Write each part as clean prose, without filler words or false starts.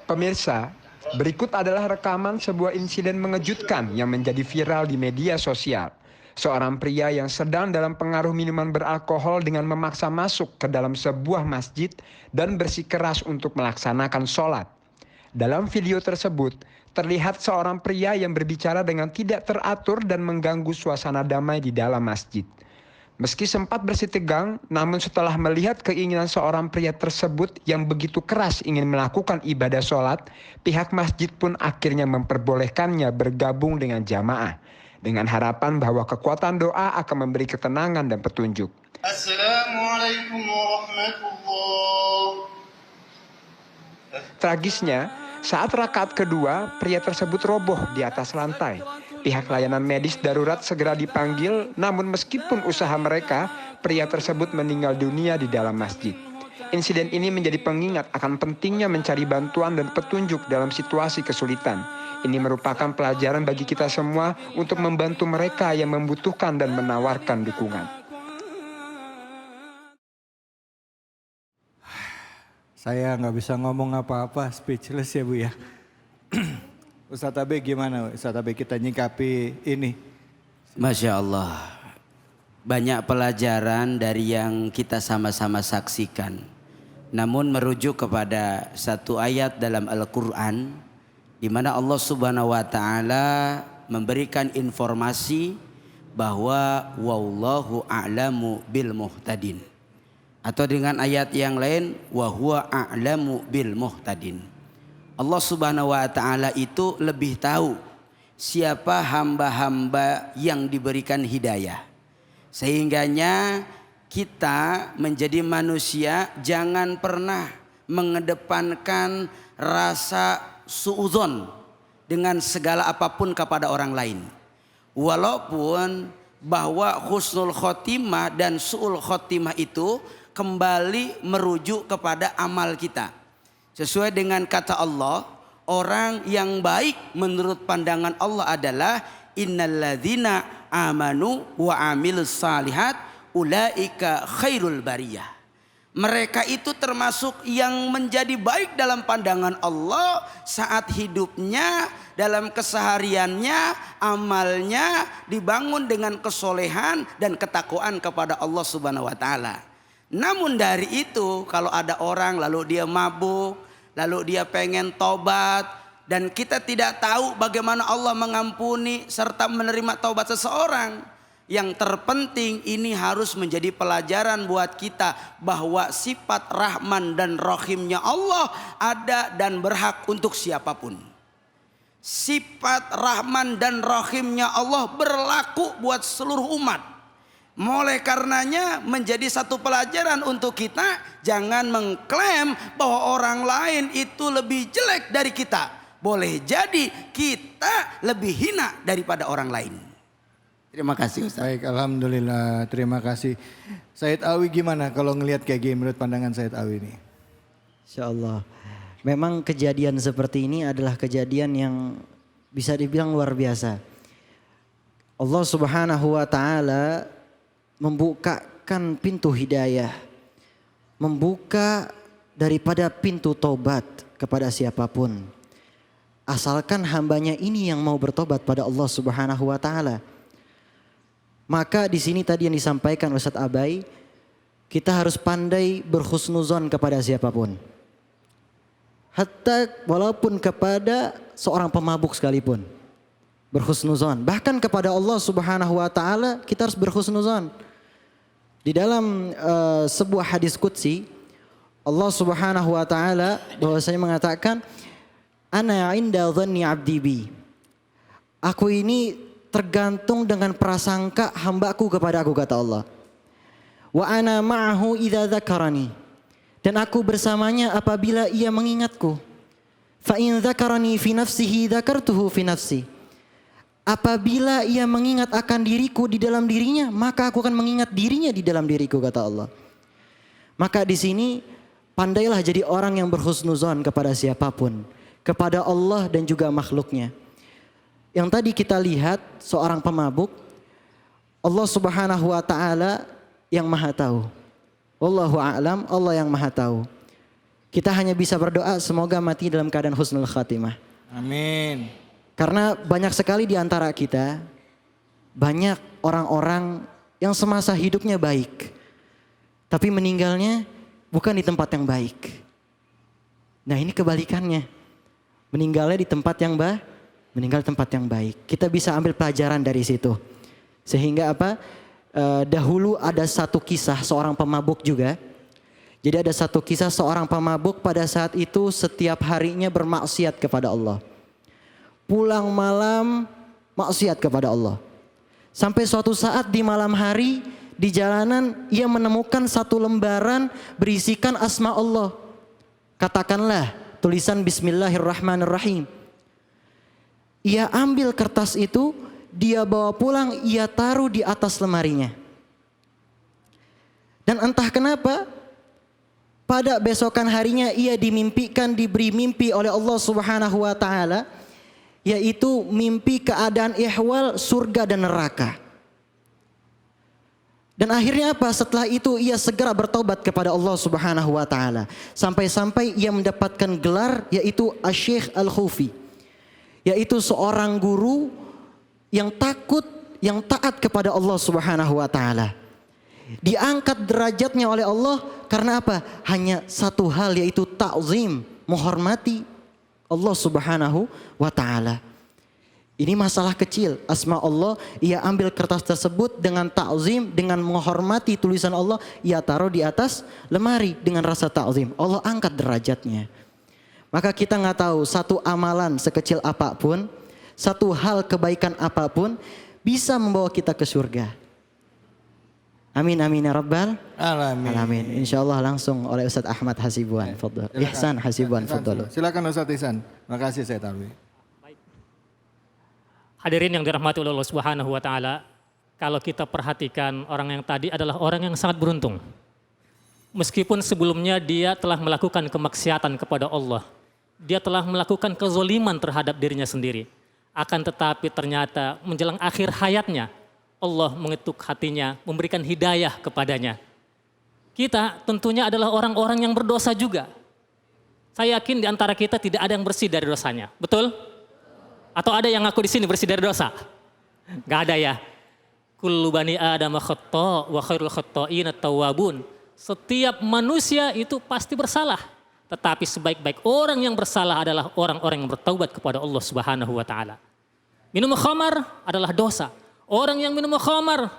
Pemirsa, berikut adalah rekaman sebuah insiden mengejutkan yang menjadi viral di media sosial. Seorang pria yang sedang dalam pengaruh minuman beralkohol dengan memaksa masuk ke dalam sebuah masjid dan bersikeras untuk melaksanakan sholat. Dalam video tersebut, terlihat seorang pria yang berbicara dengan tidak teratur dan mengganggu suasana damai di dalam masjid. Meski sempat bersih tegang, namun setelah melihat keinginan seorang pria tersebut yang begitu keras ingin melakukan ibadah sholat, pihak masjid pun akhirnya memperbolehkannya bergabung dengan jamaah, dengan harapan bahwa kekuatan doa akan memberi ketenangan dan petunjuk. Assalamualaikum warahmatullahi. Tragisnya, saat rakaat kedua, pria tersebut roboh di atas lantai. Pihak layanan medis darurat segera dipanggil, namun meskipun usaha mereka, pria tersebut meninggal dunia di dalam masjid. Insiden ini menjadi pengingat akan pentingnya mencari bantuan dan petunjuk dalam situasi kesulitan. Ini merupakan pelajaran bagi kita semua untuk membantu mereka yang membutuhkan dan menawarkan dukungan. Saya nggak bisa ngomong apa-apa, speechless ya Bu ya. Ustadz Abe gimana Ustadz Abe kita nyikapi ini? Masya Allah, banyak pelajaran dari yang kita sama-sama saksikan. Namun merujuk kepada satu ayat dalam Al-Quran, di mana Allah Subhanahu Wa Taala memberikan informasi bahwa wallahu a'lamu bil muhtadin. Atau dengan ayat yang lain, wa huwa a'lamu bil muhtadin. Allah Subhanahu wa taala itu lebih tahu siapa hamba-hamba yang diberikan hidayah. Sehingganya kita menjadi manusia jangan pernah mengedepankan rasa suudzon dengan segala apapun kepada orang lain. Walaupun bahwa husnul khotimah dan su'ul khotimah itu kembali merujuk kepada amal kita. Sesuai dengan kata Allah, orang yang baik menurut pandangan Allah adalah innalladzina amanu wa amilus salihat ulaika khairul bariyah. Mereka itu termasuk yang menjadi baik dalam pandangan Allah saat hidupnya, dalam kesehariannya, amalnya dibangun dengan kesolehan dan ketakwaan kepada Allah Subhanahu wa taala. Namun dari itu kalau ada orang lalu dia mabuk, lalu dia pengen tobat, dan kita tidak tahu bagaimana Allah mengampuni serta menerima taubat seseorang. Yang terpenting ini harus menjadi pelajaran buat kita bahwa sifat Rahman dan Rahimnya Allah ada dan berhak untuk siapapun. Sifat Rahman dan Rahimnya Allah berlaku buat seluruh umat. Mulai karenanya menjadi satu pelajaran untuk kita, jangan mengklaim bahwa orang lain itu lebih jelek dari kita. Boleh jadi kita lebih hina daripada orang lain. Terima kasih Ustaz. Baik, alhamdulillah, terima kasih. Said Awi gimana kalau ngelihat kayak gini menurut pandangan Said Awi ini? Insya Allah. Memang kejadian seperti ini adalah kejadian yang bisa dibilang luar biasa. Allah Subhanahu wa taala membukakan pintu hidayah, membuka daripada pintu tobat kepada siapapun. Asalkan hambanya ini yang mau bertobat pada Allah Subhanahu wa taala. Maka di sini tadi yang disampaikan Ustadz Abai, kita harus pandai berhusnuzon kepada siapapun. Hatta walaupun kepada seorang pemabuk sekalipun. Berhusnuzon. Bahkan kepada Allah Subhanahu wa taala kita harus berhusnuzon. Di dalam sebuah hadis qudsi, Allah Subhanahu wa taala bahwasanya mengatakan, ana 'inda dhanni 'abdi bi. Aku ini tergantung dengan prasangka hambaku kepada aku, kata Allah. Wa ana ma'ahu idza dzakarani. Dan aku bersamanya apabila ia mengingatku. Fa in dzakarani fi nafsihi dzakartuhu fi nafsi. Apabila ia mengingat akan diriku di dalam dirinya, maka aku akan mengingat dirinya di dalam diriku, kata Allah. Maka di sini pandailah jadi orang yang berhusnuzon kepada siapapun, kepada Allah dan juga makhluknya. Yang tadi kita lihat seorang pemabuk, Allah Subhanahu wa taala yang Maha tahu. Wallahu a'lam, Allah yang Maha tahu. Kita hanya bisa berdoa semoga mati dalam keadaan husnul khatimah. Amin. Karena banyak sekali di antara kita, banyak orang-orang yang semasa hidupnya baik, tapi meninggalnya bukan di tempat yang baik. Nah ini kebalikannya, meninggalnya di tempat yang meninggal di tempat yang baik. Kita bisa ambil pelajaran dari situ. Sehingga apa? Dahulu ada satu kisah seorang pemabuk juga. Jadi ada satu kisah seorang pemabuk pada saat itu setiap harinya bermaksiat kepada Allah. Pulang malam maksiat kepada Allah. Sampai suatu saat di malam hari di jalanan ia menemukan satu lembaran berisikan asma Allah. Katakanlah tulisan Bismillahirrahmanirrahim. Ia ambil kertas itu, dia bawa pulang, ia taruh di atas lemarinya. Dan entah kenapa pada besokan harinya ia diberi mimpi oleh Allah Subhanahu wa taala, yaitu mimpi keadaan ihwal surga dan neraka. Dan akhirnya apa? Setelah itu ia segera bertobat kepada Allah Subhanahu wa taala. Sampai-sampai ia mendapatkan gelar yaitu Asy-Syaikh Al-Khufi. Yaitu seorang guru yang takut, yang taat kepada Allah Subhanahu wa taala. Diangkat derajatnya oleh Allah karena apa? Hanya satu hal yaitu ta'zim, menghormati Allah Subhanahu wa taala. Ini masalah kecil, asma Allah, ia ambil kertas tersebut dengan ta'zim, dengan menghormati tulisan Allah, ia taruh di atas lemari dengan rasa ta'zim. Allah angkat derajatnya. Maka kita nggak tahu satu amalan sekecil apapun, satu hal kebaikan apapun bisa membawa kita ke surga. Amin amin ya rabbal Alamin. alamin. Insyaallah langsung oleh Ustaz Ahmad Hasibuan. Fadhil. Ihsan Hasibuan, fadhil. Silakan Ustaz Ihsan. Makasih saya Tarwi. Hadirin yang dirahmati oleh Allah Subhanahu wa taala, kalau kita perhatikan orang yang tadi adalah orang yang sangat beruntung. Meskipun sebelumnya dia telah melakukan kemaksiatan kepada Allah, dia telah melakukan kezoliman terhadap dirinya sendiri. Akan tetapi ternyata menjelang akhir hayatnya, Allah mengetuk hatinya, memberikan hidayah kepadanya. Kita tentunya adalah orang-orang yang berdosa juga. Saya yakin di antara kita tidak ada yang bersih dari dosanya, betul? Atau ada yang ngaku di sini bersih dari dosa? Gak ada ya. Kullu bani Adam khata' wa khairul khata'in at-tawwabun. Setiap manusia itu pasti bersalah. Tetapi sebaik-baik orang yang bersalah adalah orang-orang yang bertaubat kepada Allah Subhanahu wa taala. Minum khamar adalah dosa. Orang yang minum khamar,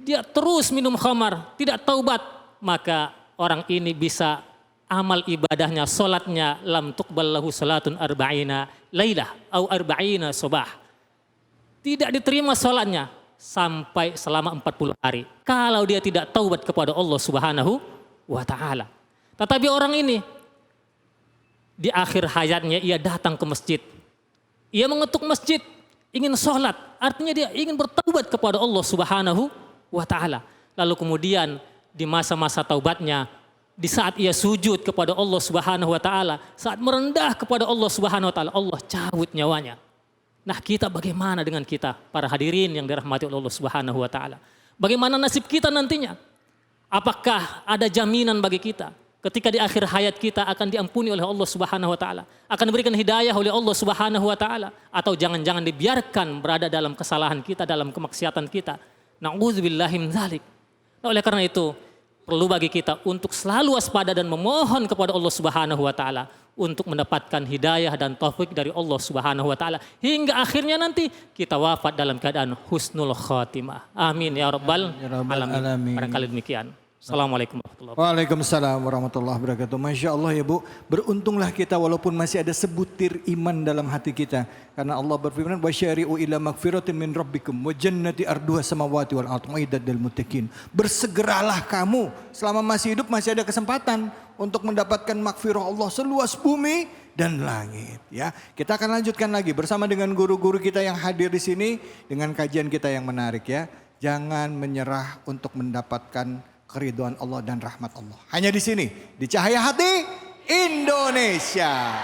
dia terus minum khamar, tidak taubat, maka orang ini bisa amal ibadahnya, solatnya, lam tuqbal lahu salatun arba'ina lailah au arba'ina sobah. Tidak diterima solatnya sampai selama 40 hari. Kalau dia tidak taubat kepada Allah Subhanahu wa ta'ala. Tetapi orang ini, di akhir hayatnya ia datang ke masjid. Ia mengetuk masjid, ingin sholat, artinya dia ingin bertaubat kepada Allah Subhanahu wa ta'ala. Lalu kemudian di masa-masa taubatnya, di saat ia sujud kepada Allah Subhanahu wa ta'ala, saat merendah kepada Allah Subhanahu wa ta'ala, Allah cabut nyawanya. Nah kita bagaimana dengan kita, para hadirin yang dirahmati oleh Allah Subhanahu wa ta'ala? Bagaimana nasib kita nantinya? Apakah ada jaminan bagi kita? Ketika di akhir hayat kita akan diampuni oleh Allah Subhanahu wa taala, akan diberikan hidayah oleh Allah Subhanahu wa taala, atau jangan-jangan dibiarkan berada dalam kesalahan kita, dalam kemaksiatan kita. Na'udzubillahi min dzalik. Nah, oleh karena itu, perlu bagi kita untuk selalu waspada dan memohon kepada Allah Subhanahu wa taala untuk mendapatkan hidayah dan taufik dari Allah Subhanahu wa taala hingga akhirnya nanti kita wafat dalam keadaan husnul khatimah. Amin ya rabbal alamin. Barangkali demikian. Assalamualaikum warahmatullahi wabarakatuh. Waalaikumsalam warahmatullahi wabarakatuh. Masya Allah ya Bu, beruntunglah kita walaupun masih ada sebutir iman dalam hati kita. Karena Allah berfirman, wasyari'u ila magfiratin min rabbikum wa jannati arduha samawati wal ardu uiddat lil muttaqin. Bersegeralah kamu selama masih hidup, masih ada kesempatan untuk mendapatkan magfirah Allah seluas bumi dan langit. Ya, kita akan lanjutkan lagi bersama dengan guru-guru kita yang hadir di sini dengan kajian kita yang menarik ya. Jangan menyerah untuk mendapatkan keridhaan Allah dan rahmat Allah. Hanya di sini, di Cahaya Hati Indonesia.